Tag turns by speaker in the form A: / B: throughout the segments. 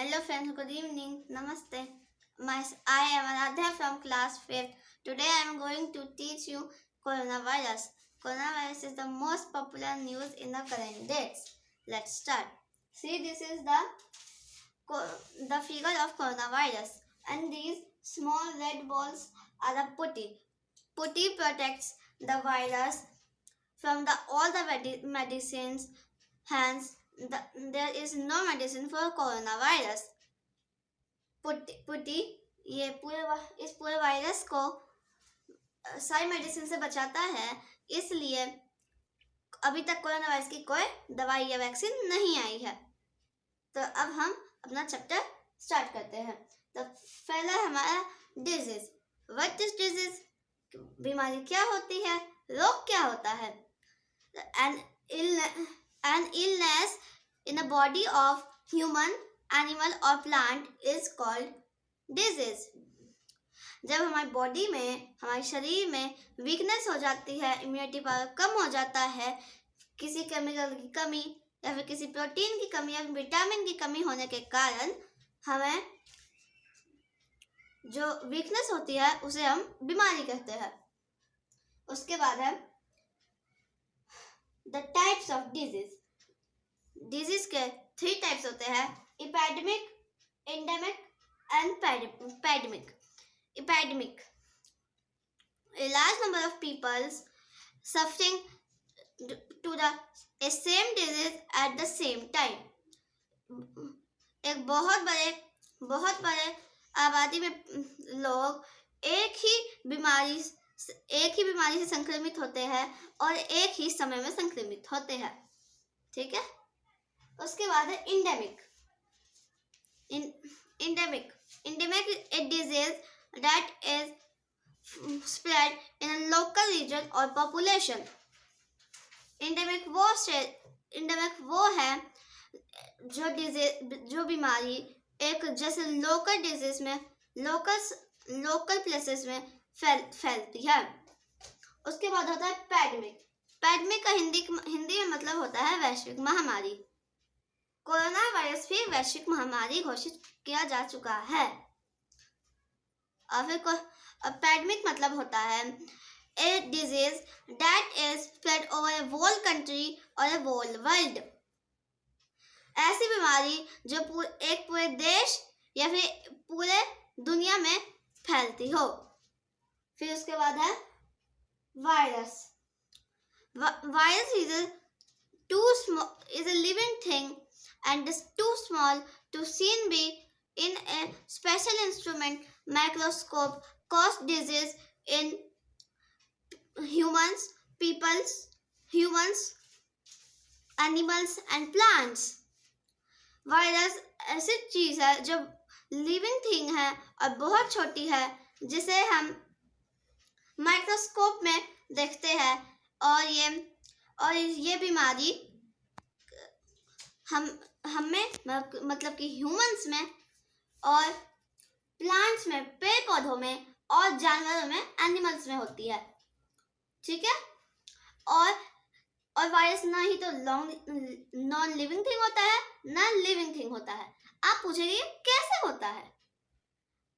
A: Hello friends, good evening. Namaste. I am Aradhya from class 5th. Today I am going to teach you coronavirus. Coronavirus is the most popular news in the current days. Let's start. See, this is the figure of coronavirus, and these small red balls are the putty. Putty protects the virus from all the medicines. Hence, there is no medicine for coronavirus. पुटी ये इस पूरे virus को सारी medicine से बचाता है, इसलिए अभी तक कोरोना वायरस की कोई दवाई या वैक्सीन नहीं आई है। तो अब हम अपना चैप्टर स्टार्ट करते हैं। तो पहला हमारा डिजीज। What is disease? बीमारी क्या होती है, रोग क्या होता है। An illness in the body of human, animal और प्लांट इज कॉल्ड डिजीज। जब हमारी बॉडी में, हमारे शरीर में वीकनेस हो जाती है, इम्यूनिटी पावर कम हो जाता है, किसी केमिकल की कमी या फिर किसी प्रोटीन की कमी या विटामिन की कमी होने के कारण हमें जो वीकनेस होती है उसे हम बीमारी कहते हैं। उसके बाद है the types of disease. Disease के 3 टाइप्स होते हैं: epidemic, endemic and pandemic. Epidemic, a large number of people suffering to the same disease at the same time. एक बहुत बड़े आबादी में लोग एक ही बीमारी से संक्रमित होते हैं और एक ही समय में संक्रमित होते हैं। ठीक है। उसके बाद है endemic. Endemic a disease that is spread in a local region or population. Endemic वो है जो बीमारी एक जैसे लोकल डिजीज में लोकल प्लेसेस में फैलती है। उसके बाद होता है पैंडेमिक। पैंडेमिक का हिंदी में मतलब होता है वैश्विक महामारी। कोरोना वायरस भी वैश्विक महामारी घोषित किया जा चुका है। और फिर पैंडेमिक मतलब होता है a disease that is spread over a whole country और ए होल वर्ल्ड। ऐसी बीमारी जो पूरे देश या फिर पूरे दुनिया में फैलती हो। फिर उसके बाद है virus. Virus is a living thing and is too small to seen be in a special instrument microscope cause disease in humans, animals and plants. Virus ऐसी चीज है जो लिविंग थिंग है और बहुत छोटी है, जिसे हम माइक्रोस्कोप में देखते हैं और ये बीमारी हमें मतलब कि ह्यूमंस में और प्लांट्स में, पेड़ पौधों में और जानवरों में, एनिमल्स में होती है। ठीक है। और वायरस ना ही तो नॉन लिविंग थिंग होता है, ना लिविंग थिंग होता है। आप पूछेंगे कैसे होता है?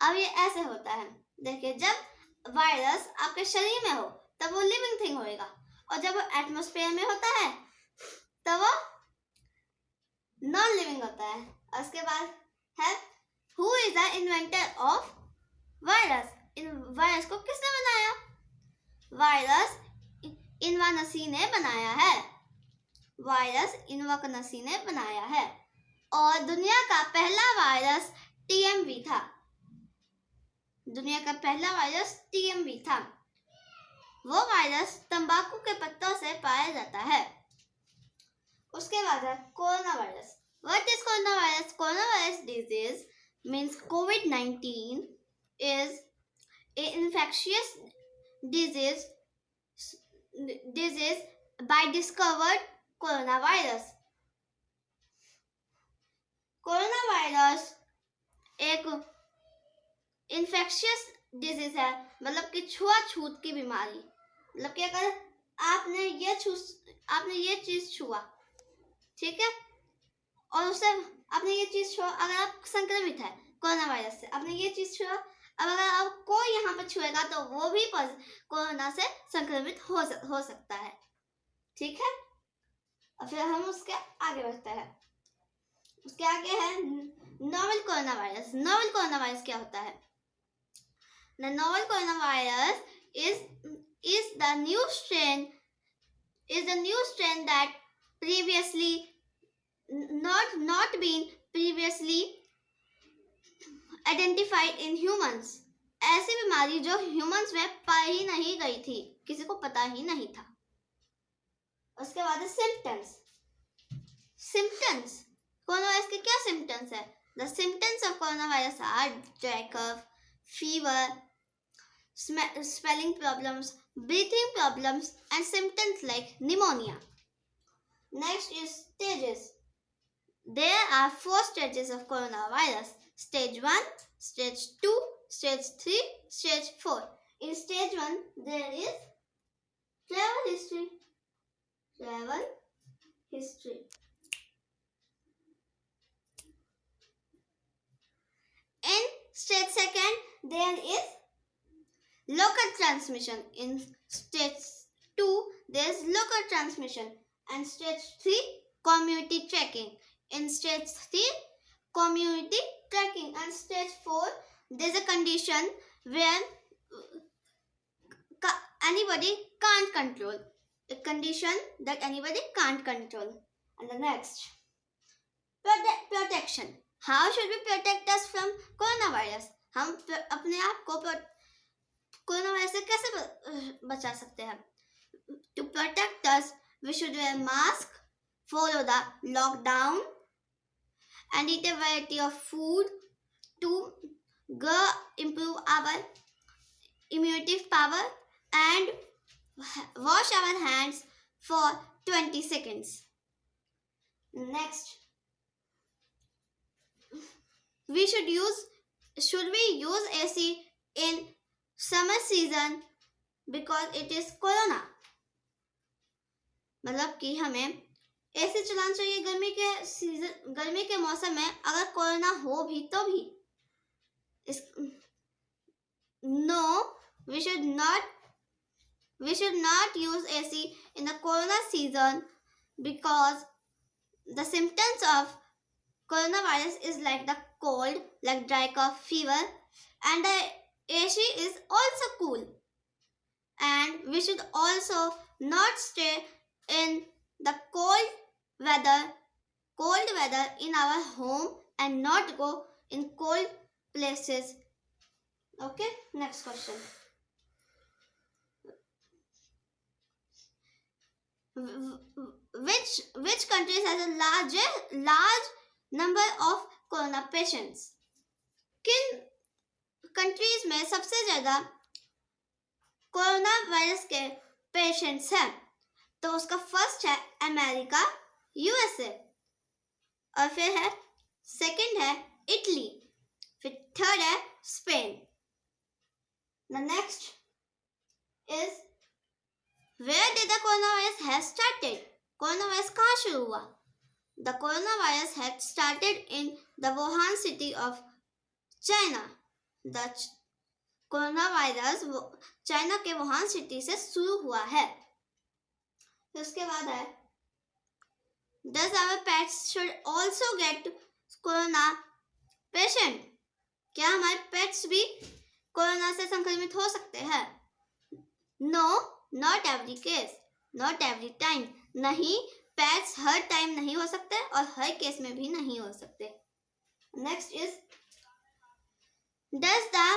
A: अब ये ऐसे होता है। देखिए, जब वायरस आपके शरीर में हो तब वो लिविंग थिंग होएगा, और जब वो एटमॉस्फेयर में होता है तब वो नॉन लिविंग होता है। उसके बाद है who is the inventor of virus. Virus को किसने बनाया? वायरस इन्वानसी ने बनाया है। वायरस इन्वानसी ने बनाया है। और दुनिया का पहला वायरस टीएमवी था। दुनिया का पहला वायरस टीएमवी था। वो वायरस तंबाकू के पत्तों से पाया जाता है। उसके बाद है corona virus. What is coronavirus? Coronavirus disease means COVID-19 is an infectious disease by discovered coronavirus. Coronavirus एक infectious disease है, मतलब कि छुआछूत की बीमारी। मतलब कि अगर आपने ये चीज छुआ, ठीक है, और उससे आपने ये चीज छोड़ा, अगर आप संक्रमित है कोरोना वायरस से, आपने ये चीज छोड़ा, अब अगर आप कोई यहाँ पर छुएगा तो वो भी कोरोना से संक्रमित हो सकता है, ठीक है। और फिर हम उसके आगे बढ़ते हैं। उसके आगे है novel corona virus. Novel corona virus क्या होता है? The novel coronavirus is the new strain that previously not been previously identified in humans. ऐसी बीमारी जो ह्यूमंस में पाई ही नहीं गई थी, किसी को पता ही नहीं था। उसके बाद है सिम्टम्स। कोरोना वायरस के क्या सिम्टम्स है? The symptoms of coronavirus are dry cough, fever, spelling problems, breathing problems, and symptoms like pneumonia. Next is stages. There are 4 stages of coronavirus: stage 1, stage 2, stage 3, stage 4. In stage 1, there is travel history. In stage 2, there is local transmission. In stage 2, there is local transmission. And stage 3, community tracking. In stage 3, community tracking. And stage 4, there is a condition where anybody can't control. A condition that anybody can't control. And the next, protection. How should we protect us from coronavirus? हम अपने आप को corona virus से कैसे बचा सकते हैं? To protect us, we should wear mask, follow the lockdown, and eat a variety of food to improve our immunity power, and wash our hands for 20 seconds. Next, should we use AC in summer season because it is corona? मतलब कि हमें AC चलाना चाहिए गर्मी के मौसम में अगर कोरोना हो भी तो भी। No, we should not use AC in the corona season because the symptoms of coronavirus is like the cold, like dry cough, fever, and the AC is also cool. And we should also not stay in the cold weather in our home and not go in cold places. Okay, next question. Which countries has a large number of corona patients? किन countries में सबसे ज्यादा corona virus के patients हैं? तो उसका first है America, USA, और फिर है सेकंड है इटली, फिर थर्ड है Spain. The next is, where did the coronavirus has started? Coronavirus कहाँ शुरू हुआ? The coronavirus had started in the Wuhan city of China. The coronavirus China के वुहान सिटी से शुरू हुआ है. फिर उसके बाद है, does our pets should also get corona patient? क्या हमारे पेट्स भी कोरोना से संक्रमित हो सकते हैं? No, not every case, not every time. नहीं, पेट्स हर टाइम नहीं हो सकते और हर केस में भी नहीं हो सकते. Next is, does the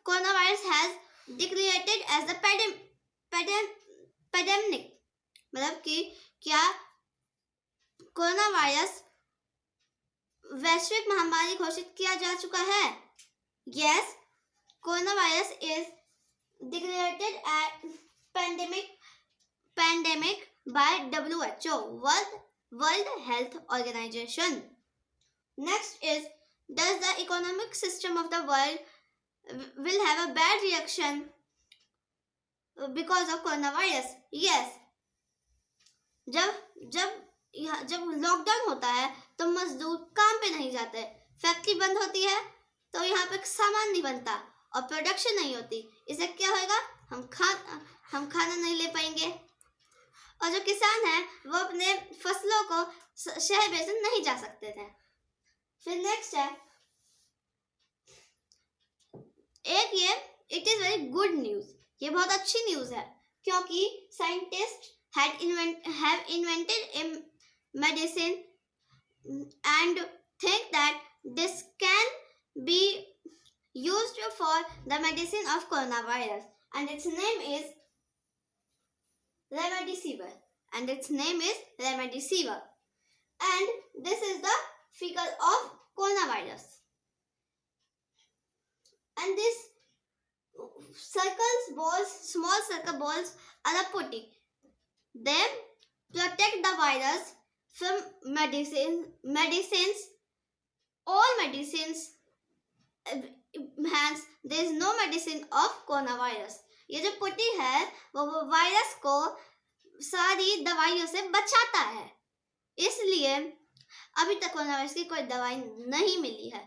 A: coronavirus has declared as a pandemic? मतलब कि क्या कोरोना वायरस वैश्विक महामारी घोषित किया जा चुका है? Yes, coronavirus is declared as pandemic by WHO, World Health Organization. Next is, does the economic system of the world will have a bad reaction because of coronavirus? Yes. जब lockdown होता है तो मजदूर काम पे नहीं जाते, फैक्ट्री बंद होती है तो यहाँ पे सामान नहीं बनता और प्रोडक्शन नहीं होती। इससे क्या होगा, हम खाना नहीं ले पाएंगे और जो किसान है वो अपने फसलों को शहर बेचने नहीं जा सकते थे। फिर नेक्स्ट है एक ये it is very good news, ये बहुत अच्छी न्यूज है क्योंकि scientist have invented a medicine and think that this can be used for the medicine of coronavirus and its name is remdesivir and this is the figure of coronavirus and this small circle balls are the protein. They protect the virus from medicines, all medicines, hence there is no medicine of coronavirus. ये जो पुटी है वो virus को सारी दवाइयों से बचाता है, इसलिए अभी तक कोरोना वायरस की कोई दवाई नहीं मिली है।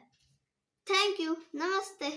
A: थैंक यू, नमस्ते।